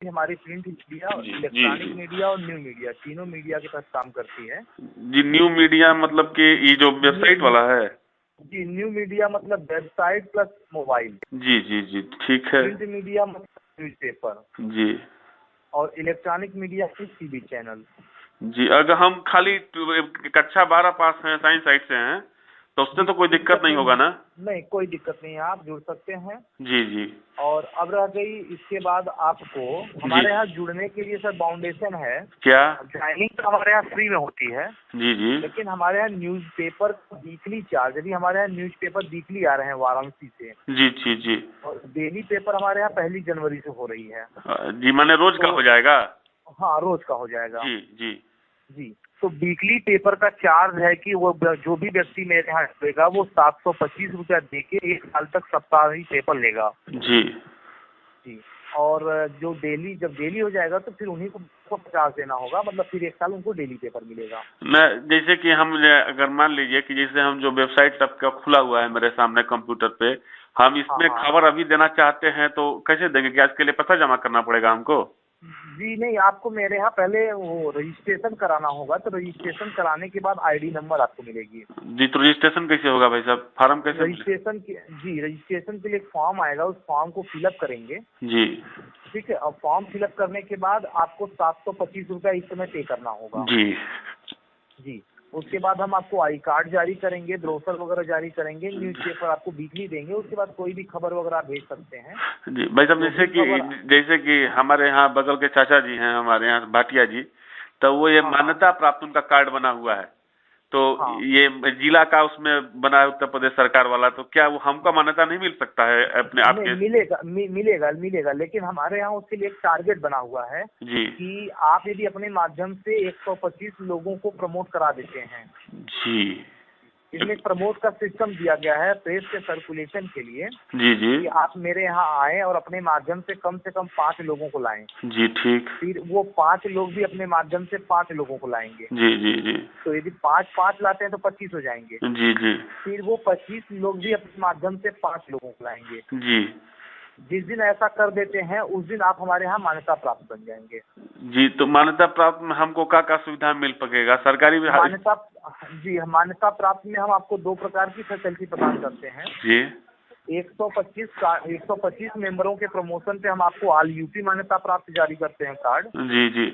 हमारी print media, जी electronic जी media और new media, तीनों मीडिया के साथ काम करती है। जी। न्यू मीडिया मतलब कि ये जो वेबसाइट न्यू वाला है? जी, न्यू मीडिया मतलब वेबसाइट प्लस मोबाइल। जी जी जी, ठीक है। प्रिंट मीडिया मतलब न्यूज़पेपर। जी और इलेक्ट्रॉनिक मीडिया की टीवी चैनल। जी। अगर हम खाली कक्षा 12 पास हैं, साइंस साइड से हैं, तो उससे जी, तो कोई कोई दिक्कत दिक्कत नहीं नहीं होगा है। ना? नहीं, कोई दिक्कत नहीं है, आप जुड़ सकते हैं। जी जी और अब रह गई इसके बाद आपको जी। हमारे यहाँ जुड़ने के लिए सर फाउंडेशन है। क्या? ज्वाइनिंग तो हमारे यहाँ फ्री में होती है, जी जी लेकिन हमारे यहाँ न्यूज़पेपर वीकली चार्ज, यदि हमारे यहाँ न्यूज़पेपर वीकली आ रहे हैं वाराणसी से, जी जी जी। और डेली पेपर हमारे यहाँ 1 जनवरी से हो रही है। जी, माने रोज का तो हो जाएगा? हाँ, रोज का हो जाएगा। जी जी जी, तो वीकली पेपर का चार्ज है कि वो जो भी व्यक्ति मेरे यहाँ लेगा वो 725 रुपया दे के 1 साल तक साप्ताहिक पेपर लेगा। जी जी। और जब डेली हो जाएगा तो फिर उन्हीं को 50 देना होगा, मतलब फिर 1 साल उनको डेली पेपर मिलेगा। मैं जैसे कि हम अगर मान लीजिए कि जैसे हम जो वेबसाइट आपका खुला हुआ है मेरे सामने कंप्यूटर पे, हम हाँ इसमें हाँ। खबर अभी देना चाहते हैं तो कैसे देंगे? क्या इसके लिए पैसा जमा करना पड़ेगा हमको? जी नहीं, आपको मेरे यहाँ पहले वो रजिस्ट्रेशन कराना होगा, तो रजिस्ट्रेशन कराने के बाद आईडी नंबर आपको मिलेगी। जी, तो रजिस्ट्रेशन कैसे होगा भाई साहब? फार्म कैसे मिले? रजिस्ट्रेशन के लिए एक फॉर्म आएगा, उस फॉर्म को फिलअप करेंगे। जी ठीक है, और फॉर्म फिलअप करने के बाद आपको 725 रुपया इस समय पे करना होगा। जी जी। उसके बाद हम आपको आई कार्ड जारी करेंगे, ब्रोशर वगैरह जारी करेंगे, न्यूज़पेपर आपको वीकली देंगे। उसके बाद कोई भी खबर वगैरह आप भेज सकते हैं। जी भाई साहब, जो भी खबर। जैसे कि हमारे यहाँ बगल के चाचा जी हैं, हमारे यहाँ भाटिया जी, तो वो ये हाँ हाँ मान्यता प्राप्त उनका कार्ड बना हुआ है, तो हाँ। ये जिला का उसमें बना है उत्तर प्रदेश सरकार वाला, तो क्या वो हमको मान्यता नहीं मिल सकता है अपने नहीं, आपके? मिलेगा, लेकिन हमारे यहाँ उसके लिए एक टारगेट बना हुआ है जी कि आप यदि अपने माध्यम से 125 लोगों को प्रमोट करा देते हैं। जी इसमें प्रमोट का सिस्टम दिया गया है प्रेस के सर्कुलेशन के लिए, जी जी कि आप मेरे यहाँ आए और अपने माध्यम से कम 5 लोगों को लाएं। जी, ठीक। फिर वो 5 लोग भी अपने माध्यम से 5 लोगों को लाएंगे। जी जी जी तो यदि 5 लाते हैं तो 25 हो जाएंगे। जी जी फिर वो 25 लोग भी अपने माध्यम से 5 लोगों को लाएंगे। जी जिस दिन ऐसा कर देते हैं उस दिन आप हमारे यहाँ मान्यता प्राप्त बन जाएंगे। जी। तो मान्यता प्राप्त में हमको क्या सुविधा मिल सकेगा? सरकारी भी? मान्यता जी, मान्यता प्राप्त में हम आपको 2 प्रकार की फैसिलिटी प्रदान करते हैं। जी 125 मेंबरों के प्रमोशन पे हम आपको ऑल यूपी मान्यता प्राप्त जारी करते हैं कार्ड। जी जी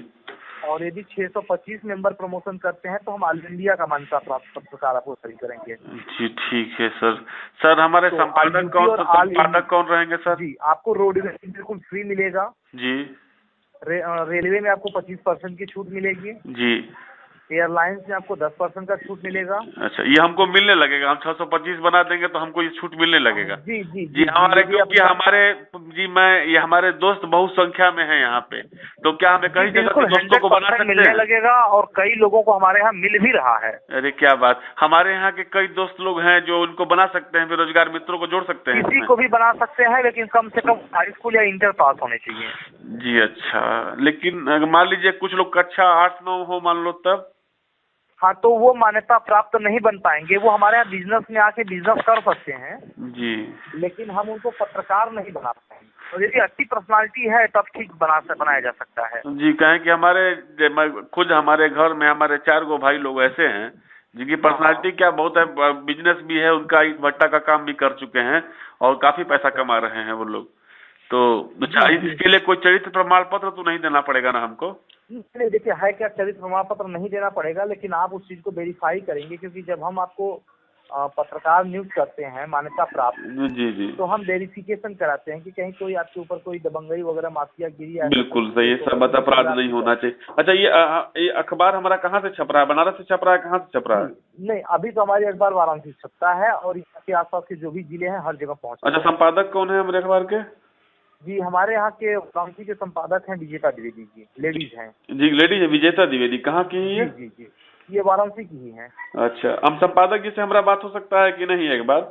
और यदि 625 मेंबर प्रमोशन करते हैं तो हम ऑल इंडिया का मान्यता प्राप्त प्रकार आपको जारी करेंगे। जी, ठीक है सर। सर हमारे तो संपादक कौन रहेंगे सर? जी, आपको रोडवेज बिल्कुल फ्री मिलेगा। जी रेलवे में आपको 25% की छूट मिलेगी। जी। एयरलाइंस में आपको 10% का छूट मिलेगा। अच्छा, ये हमको मिलने लगेगा? हम 625 बना देंगे तो हमको ये छूट मिलने लगेगा? जी जी जी हमारे, यदि क्योंकि ये हमारे दोस्त बहुत संख्या में है यहाँ पे, तो क्या हमें कई जगह के दोस्तों को बना सकते मिलने हैं? लगेगा, और कई लोगों को हमारे यहाँ मिल भी रहा है। अरे क्या बात! हमारे यहाँ के कई दोस्त लोग हैं जो उनको बना सकते हैं, बेरोजगार मित्रों को जोड़ सकते हैं किसी इसमें। को भी बना सकते हैं, लेकिन कम से कम हाई स्कूल या इंटर पास होने चाहिए। जी अच्छा, लेकिन अगर मान लीजिए कुछ लोग कक्षा 8-9 हो मान लो तब? हाँ, तो वो मान्यता प्राप्त नहीं बन पाएंगे। वो हमारे यहाँ बिजनेस में आके बिजनेस कर सकते हैं, जी लेकिन हम उनको पत्रकार नहीं बना पाएंगे। और यदि अच्छी पर्सनालिटी है तब ठीक बनाया जा सकता है। जी, कहें कि खुद हमारे घर में हमारे 4 गो भाई लोग ऐसे हैं जिनकी पर्सनालिटी क्या बहुत है, बिजनेस भी है उनका, ईंट भट्टा का काम भी कर चुके हैं और काफी पैसा कमा रहे हैं वो लोग। तो अच्छा, इसके लिए कोई चरित्र प्रमाण पत्र तो नहीं देना पड़ेगा ना हमको? नहीं, देखिए, है क्या, चरित्र प्रमाण पत्र नहीं देना पड़ेगा, लेकिन आप उस चीज को वेरीफाई करेंगे, क्योंकि जब हम आपको पत्रकार नियुक्त करते हैं मान्यता प्राप्त, जी जी, तो हम वेरिफिकेशन कराते हैं कि कहीं कोई आपके ऊपर कोई दबंगई वगैरह, माफियागिरी है। बिल्कुल सही, ये सब अपराध नहीं होना चाहिए। अच्छा, ये अखबार हमारा कहाँ से छप रहा है? बनारस से छप रहा है? कहाँ से छप रहा है? नहीं, अभी तो हमारी अखबार वाराणसी से छपता है, और इसके आसपास के जो भी जिले हैं हर जगह पहुँच। अच्छा, संपादक कौन है हमारे अखबार के? जी, हमारे यहाँ के वाराणसी के संपादक हैं विजेता द्विवेदी जी, लेडीज हैं। जी, लेडीज है, विजेता द्विवेदी। कहाँ की है? जी जी, ये वाराणसी की ही है। अच्छा, हम संपादक जी से हमारा बात हो सकता है कि नहीं एक बार?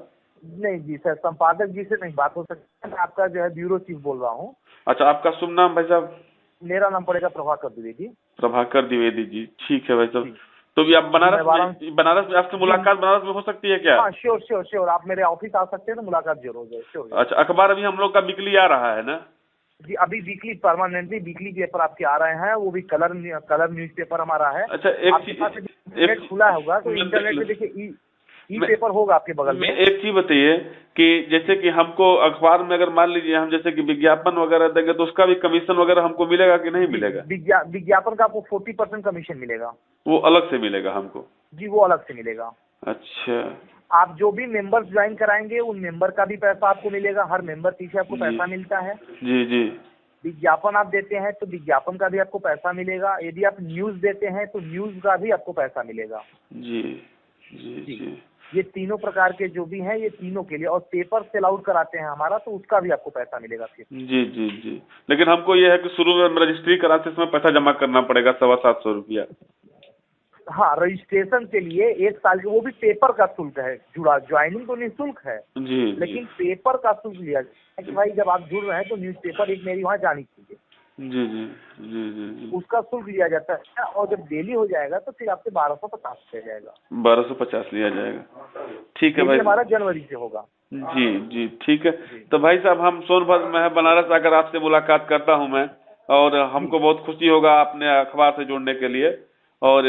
नहीं जी सर, संपादक जी से नहीं बात हो सकती है। मैं आपका जो है ब्यूरो चीफ बोल रहा हूँ। अच्छा, आपका शुभ नाम भाई साहब? मेरा नाम पड़ेगा प्रभाकर द्विवेदी। प्रभाकर द्विवेदी जी, ठीक है भाई साहब। तो भी आप बनारस में आपसे मुलाकात बनारस में हो सकती है क्या? हाँ, श्योर, आप मेरे ऑफिस आ सकते हैं तो मुलाकात जरूर हो जाए। श्योर। अच्छा, अखबार अभी हम लोग का वीकली आ रहा है ना? जी अभी वीकली परमानेंटली वीकली पेपर आपके आ रहे हैं, वो भी कलर न्यूज़पेपर हमारा है। अच्छा एक आपके पास इंटरनेट खुला होगा तो इंटरनेट पे देखिए ई पेपर होगा आपके बगल में। एक चीज बताइए कि जैसे कि हमको अखबार में अगर मान लीजिए हम जैसे कि विज्ञापन वगैरह देंगे तो उसका भी कमीशन वगैरह हमको मिलेगा कि नहीं मिलेगा? विज्ञापन का आपको 40% कमीशन मिलेगा। वो अलग से मिलेगा हमको? जी वो अलग से मिलेगा। अच्छा। आप जो भी मेंबर्स ज्वाइन कराएंगे उन मेंबर का भी पैसा आपको मिलेगा, हर मेंबर पीछे आपको पैसा मिलता है। जी जी। विज्ञापन आप देते हैं तो विज्ञापन का भी आपको पैसा मिलेगा, यदि आप न्यूज़ देते हैं तो न्यूज़ का भी आपको पैसा मिलेगा। जी जी जी। ये तीनों प्रकार के जो भी हैं ये तीनों के लिए, और पेपर सेल आउट कराते हैं हमारा तो उसका भी आपको पैसा मिलेगा फिर। जी जी जी। लेकिन हमको ये है कि शुरू में रजिस्ट्री कराते समय पैसा जमा करना पड़ेगा 750 रुपया। हाँ रजिस्ट्रेशन के लिए 1 साल के, वो भी पेपर का शुल्क है जुड़ा, ज्वाइनिंग तो निःशुल्क है जी लेकिन पेपर का शुल्क लिया जाता है कि भाई जब आप जुड़ रहे हैं तो न्यूज़पेपर एक मेरी वहाँ जानी चाहिए। जी जी जी जी जी। उसका शुल्क लिया जाता है, और जब डेली हो जाएगा तो फिर आपसे 1250 लिया जाएगा। 1250 लिया जाएगा। ठीक है भाई। हमारा जनवरी से होगा। जी जी ठीक है। तो भाई साहब हम सोनभद्र में है, बनारस आकर आपसे मुलाकात करता हूँ मैं, और हमको बहुत खुशी होगा आपने अखबार से जुड़ने के लिए। और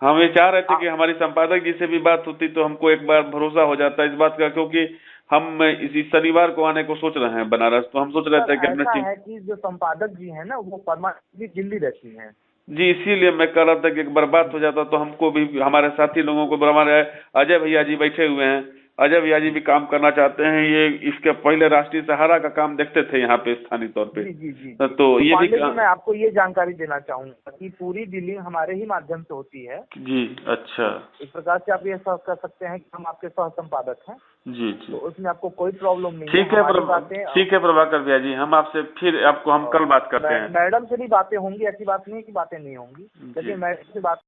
हम ये चाह रहे थे कि हमारी संपादक जी से भी बात होती तो हमको एक बार भरोसा हो जाता इस बात का, क्योंकि हम इसी शनिवार को आने को सोच रहे हैं बनारस, तो हम सोच रहे थे कि ऐसा है कि जो संपादक जी हैं ना वो परमानेंटली दिल्ली रहती हैं। जी, इसीलिए मैं कह रहा था कि एक बार बात हो जाता तो हमको भी, हमारे साथी लोगों को, हमारे अजय भैया जी बैठे हुए हैं, अजय भैया जी भी काम करना चाहते हैं। ये इसके पहले राष्ट्रीय सहारा का काम देखते थे यहाँ पे स्थानीय तौर पे। जी जी जी। तो ये भी मैं आपको ये जानकारी देना चाहूंगा कि पूरी डीलिंग हमारे ही माध्यम से होती है। जी अच्छा। इस प्रकार से आप ये कर सकते हैं कि हम आपके सह संपादक हैं। जी जी। तो उसमें आपको कोई प्रॉब्लम नहीं है। ठीक है प्रभाकर भैया जी, हम आपसे फिर आपको हम कल बात करते हैं। मैडम से भी बातें होंगी, ऐसी बात नहीं है कि बातें नहीं होंगी, लेकिन मैडम से बात